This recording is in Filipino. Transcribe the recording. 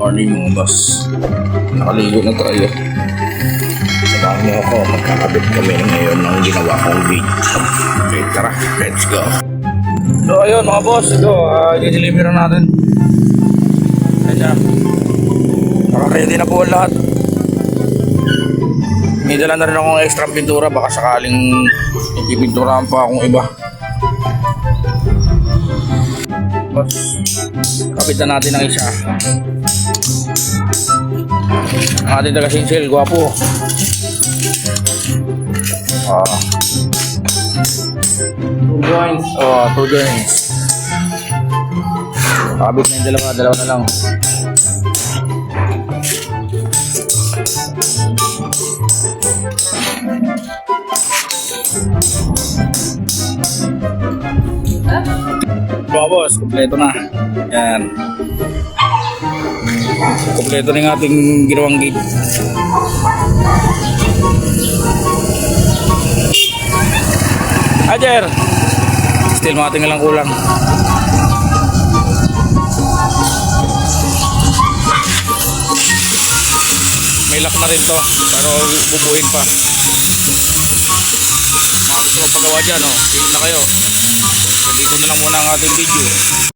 Morning mga boss. Nakaligo na tayo. Samahan niyo ako. Magkakabit kami ngayon ng ginawa kong video. Okay, tara. Let's go. So ayun mga boss. Ito, i-deliver na natin. Ayan siya. Naka-ready na po lahat. May dala na rin akong extra pintura. Baka sakaling ipipinturahan pa akong iba. Boss, kapitan natin ang isa. Ang ating taga-sincel, gwapo. Two joints. Two joints. Kabit na yung dalawa na lang. Boss, kompleto na. Yan. Kompleto na yung ating ginawang gate. Ajer! Still mating lang kulang. May lock na rin to, pero bubuhin pa. Mga gusto magpagawa dyan, hit na kayo. Dito na lang muna ang ating video.